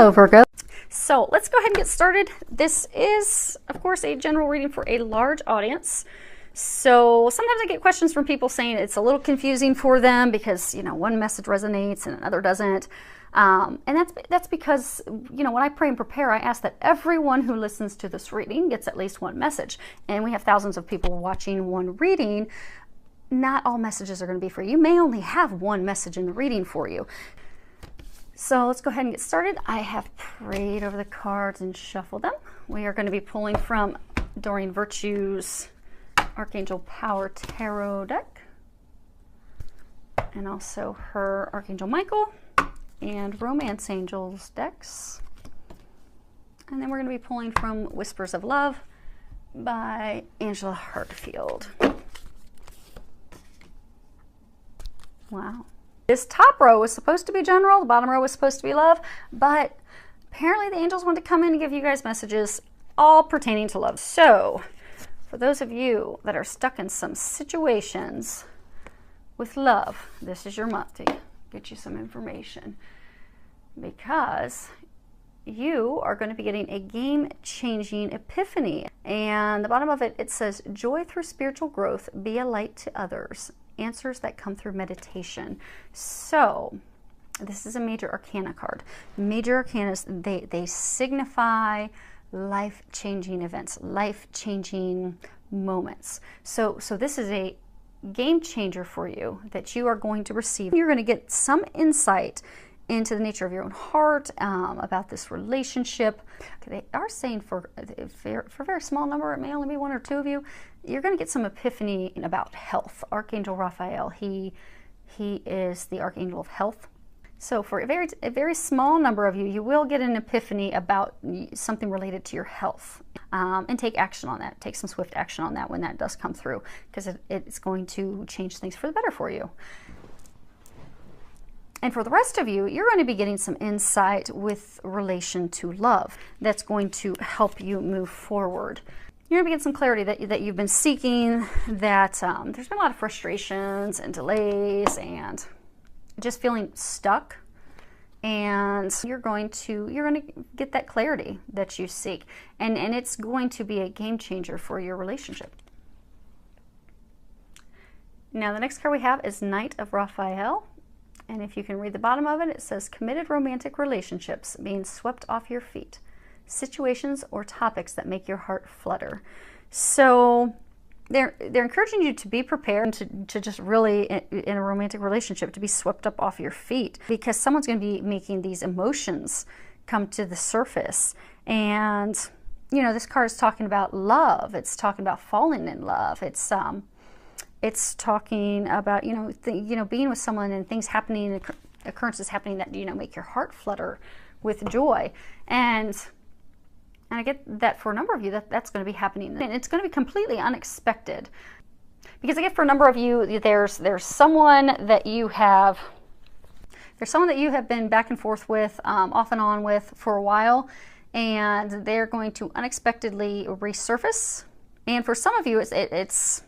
Hello, Virgo. So let's go ahead and get started. This is, of course, a general reading for a large audience. So sometimes I get questions from people saying it's a little confusing for them because, you know, one message resonates and another doesn't. And that's because, you know, when I pray and prepare, I ask that everyone who listens to this reading gets at least one message. And we have thousands of people watching one reading. Not all messages are going to be for you. You may only have one message in the reading for you. So let's go ahead and get started. I have prayed over the cards and shuffled them. We are going to be pulling from Doreen Virtue's Archangel Power Tarot deck, and also her Archangel Michael and Romance Angels decks. And then we're going to be pulling from Whispers of Love by Angela Hartfield. Wow. This top row was supposed to be general, the bottom row was supposed to be love, but apparently the angels want to come in and give you guys messages all pertaining to love. So, for those of you that are stuck in some situations with love, this is your month to get you some information, because you are going to be getting a game-changing epiphany. And the bottom of it, it says, joy through spiritual growth, be a light to others. Answers that come through meditation. So this is a major arcana card. Major arcanas, they signify life-changing events, life-changing moments. So this is a game changer for you that you are going to receive. You're going to get some insight into the nature of your own heart, about this relationship. They are saying for a very small number, it may only be one or two of you, you're going to get some epiphany about health. Archangel Raphael, he is the Archangel of Health. So for a very small number of you, you will get an epiphany about something related to your health. And take action on that. Take some swift action on that when that does come through, because it's going to change things for the better for you. And for the rest of you, you're going to be getting some insight with relation to love that's going to help you move forward. You're going to be getting some clarity that you've been seeking, that there's been a lot of frustrations and delays and just feeling stuck. And you're going to get that clarity that you seek. And it's going to be a game changer for your relationship. Now the next card we have is Knight of Raphael. And if you can read the bottom of it, it says, committed romantic relationships being swept off your feet. Situations or topics that make your heart flutter. So they're encouraging you to be prepared to just really, in a romantic relationship, to be swept up off your feet. Because someone's going to be making these emotions come to the surface. And, you know, this card is talking about love. It's talking about falling in love. It's talking about, being with someone and things happening, occurrences happening that, make your heart flutter with joy. And I get that for a number of you, that's going to be happening. And it's going to be completely unexpected. Because I get for a number of you, there's someone that you have been back and forth with, off and on with for a while. And they're going to unexpectedly resurface. And for some of you, it's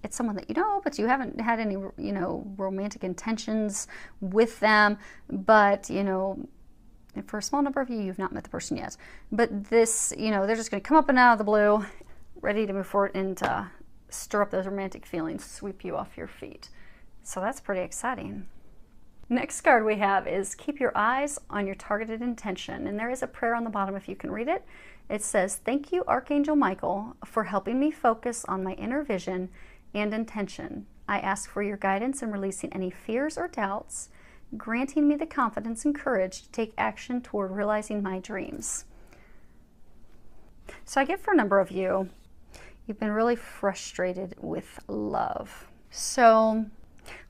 someone that you know, but you haven't had any, romantic intentions with them. But, for a small number of you, you've not met the person yet. But this, they're just going to come up and out of the blue, ready to move forward and stir up those romantic feelings, sweep you off your feet. So that's pretty exciting. Next card we have is keep your eyes on your targeted intention. And there is a prayer on the bottom if you can read it. It says, thank you, Archangel Michael, for helping me focus on my inner vision and intention. I ask for your guidance in releasing any fears or doubts, granting me the confidence and courage to take action toward realizing my dreams. So I get for a number of you, you've been really frustrated with love. So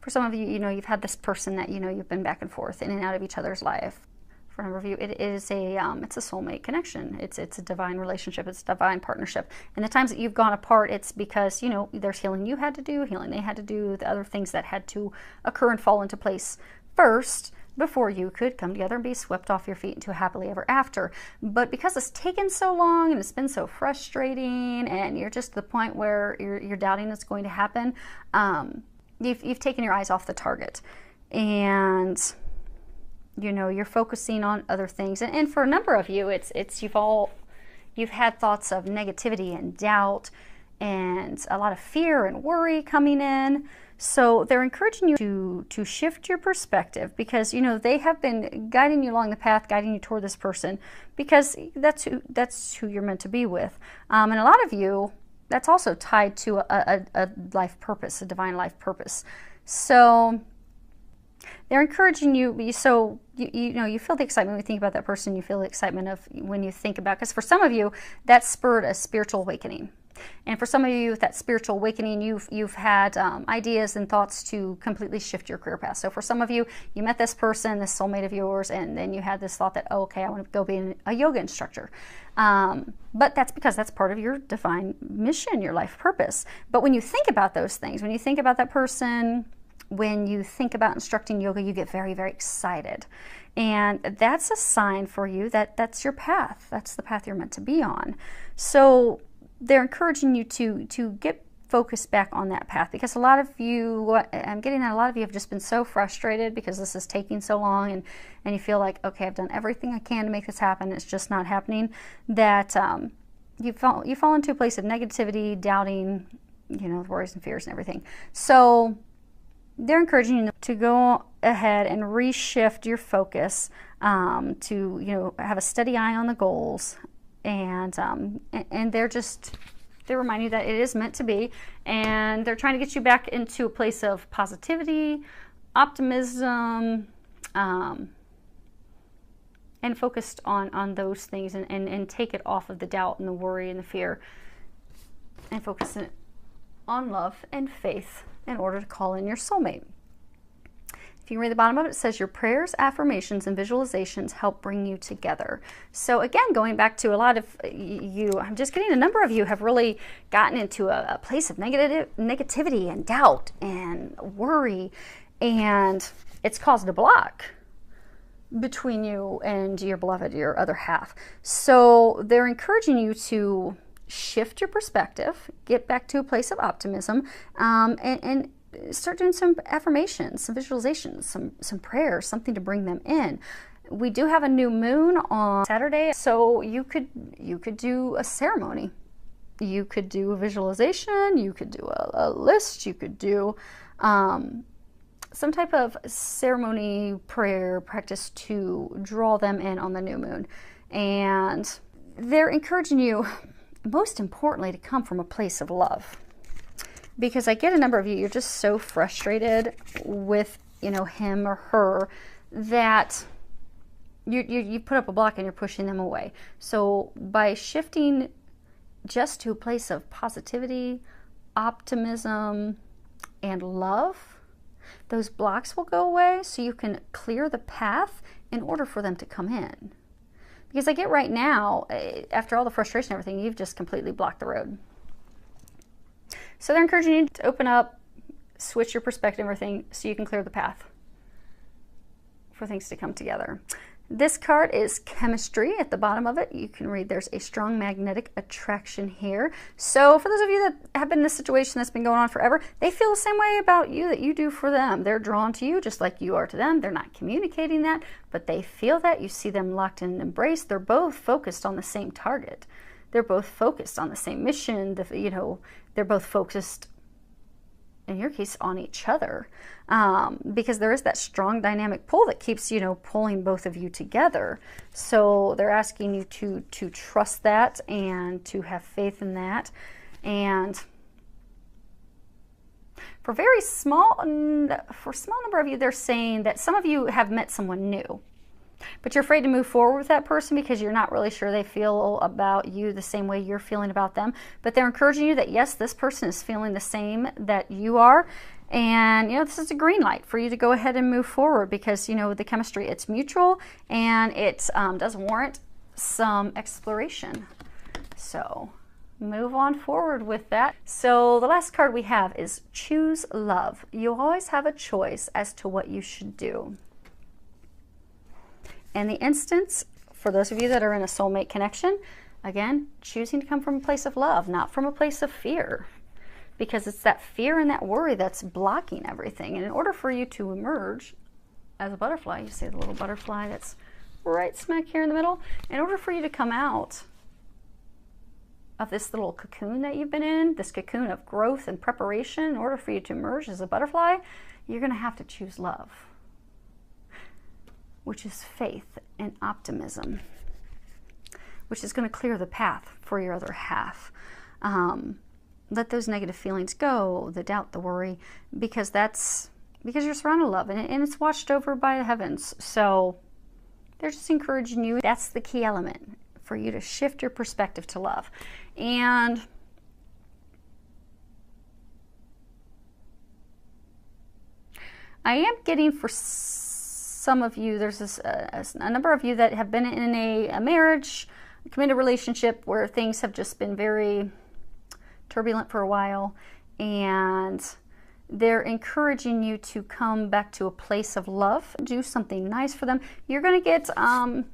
for some of you, you've had this person that, you've been back and forth in and out of each other's life. For a number of you, it's a soulmate connection. It's a divine relationship. It's a divine partnership. And the times that you've gone apart, it's because, there's healing you had to do, healing they had to do, the other things that had to occur and fall into place first before you could come together and be swept off your feet into a happily ever after. But because it's taken so long and it's been so frustrating and you're just to the point where you're doubting it's going to happen, you've taken your eyes off the target. And You know, you're focusing on other things. And for a number of you, you've had thoughts of negativity and doubt and a lot of fear and worry coming in. So they're encouraging you to shift your perspective, because, you know, they have been guiding you along the path, guiding you toward this person, because that's who you're meant to be with. And a lot of you, that's also tied to a life purpose, a divine life purpose. So they're encouraging you, so you know, you feel the excitement when you think about that person. You feel the excitement of when you think about, because for some of you, that spurred a spiritual awakening. And for some of you, with that spiritual awakening, you've had ideas and thoughts to completely shift your career path. So for some of you, you met this person, this soulmate of yours, and then you had this thought that, oh, okay, I want to go be a yoga instructor. But that's because that's part of your divine mission, your life purpose. But when you think about those things, when you think about that person, when you think about instructing yoga, you get very, very excited. And that's a sign for you that that's your path. That's the path you're meant to be on. So they're encouraging you to get focused back on that path, because a lot of you, I'm getting that a lot of you have just been so frustrated because this is taking so long, and you feel like, okay, I've done everything I can to make this happen, it's just not happening, that you fall into a place of negativity, doubting, you know, worries and fears and everything. So they're encouraging you to go ahead and reshift your focus, to, you know, have a steady eye on the goals. And they're reminding you that it is meant to be, and they're trying to get you back into a place of positivity, optimism, and focused on those things, and take it off of the doubt and the worry and the fear, and focus it on love and faith in order to call in your soulmate. If you read the bottom of it, it says your prayers, affirmations, and visualizations help bring you together. So again, going back to a lot of you, I'm just getting a number of you have really gotten into a place of negativity and doubt and worry, and it's caused a block between you and your beloved, your other half. So they're encouraging you to shift your perspective, get back to a place of optimism, and start doing some affirmations, some visualizations, some prayers, something to bring them in. We do have a new moon on Saturday, so you could do a ceremony. You could do a visualization, you could do a list, you could do some type of ceremony, prayer, practice to draw them in on the new moon. And they're encouraging you, most importantly, to come from a place of love. Because I get a number of you, you're just so frustrated with, you know, him or her, that you put up a block and you're pushing them away. So by shifting just to a place of positivity, optimism, and love, those blocks will go away, so you can clear the path in order for them to come in. Because I get right now, after all the frustration and everything, you've just completely blocked the road. So they're encouraging you to open up, switch your perspective and everything, so you can clear the path for things to come together. This card is chemistry. At the bottom of it, you can read there's a strong magnetic attraction here. So for those of you that have been in this situation that's been going on forever, they feel the same way about you that you do for them. They're drawn to you just like you are to them. They're not communicating that, but they feel that. You see them locked in and embraced. They're both focused on the same target. They're both focused on the same mission. You know, they're both focused, in your case, on each other, because there is that strong dynamic pull that keeps, you know, pulling both of you together. So they're asking you to trust that and to have faith in that. And for a small number of you, they're saying that some of you have met someone new, but you're afraid to move forward with that person because you're not really sure they feel about you the same way you're feeling about them. But they're encouraging you that, yes, this person is feeling the same that you are. And, you know, this is a green light for you to go ahead and move forward, because, you know, the chemistry, it's mutual, and it does warrant some exploration. So move on forward with that. So the last card we have is Choose Love. You always have a choice as to what you should do. In the instance, for those of you that are in a soulmate connection, again, choosing to come from a place of love, not from a place of fear, because it's that fear and that worry that's blocking everything. And in order for you to emerge as a butterfly. You see the little butterfly that's right smack here in the middle. In order for you to come out of this little cocoon that you've been in, this cocoon of growth and preparation, in order for you to emerge as a butterfly, you're going to have to choose love, which is faith and optimism, which is going to clear the path for your other half. Let those negative feelings go, the doubt, the worry, because you're surrounded with love, and it's watched over by the heavens. So they're just encouraging you. That's the key element for you to shift your perspective to love. And I am getting, for some of you, there's a number of you that have been in a marriage, a committed relationship where things have just been very turbulent for a while, and they're encouraging you to come back to a place of love. Do something nice for them. You're going to get an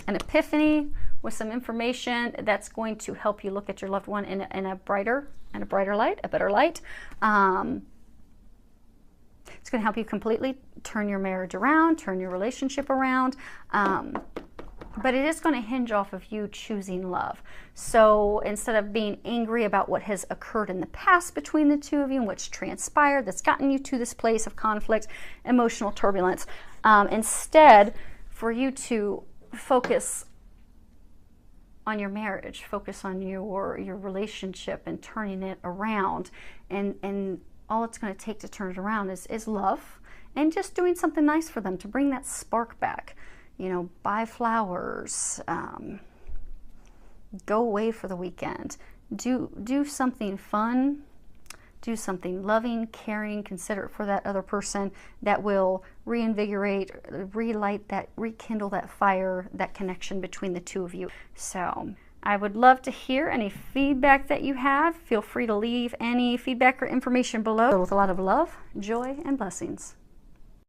epiphany with some information that's going to help you look at your loved one in a brighter light, a better light. It's going to help you completely turn your marriage around, turn your relationship around. But it is going to hinge off of you choosing love. So instead of being angry about what has occurred in the past between the two of you and what's transpired that's gotten you to this place of conflict, emotional turbulence, instead for you to focus on your marriage, focus on your relationship and turning it around. And all it's going to take to turn it around is love, and just doing something nice for them to bring that spark back. You know, buy flowers, go away for the weekend, do something fun, do something loving, caring, considerate for that other person that will reinvigorate, relight that, rekindle that fire, that connection between the two of you. So I would love to hear any feedback that you have. Feel free to leave any feedback or information below. With a lot of love, joy, and blessings.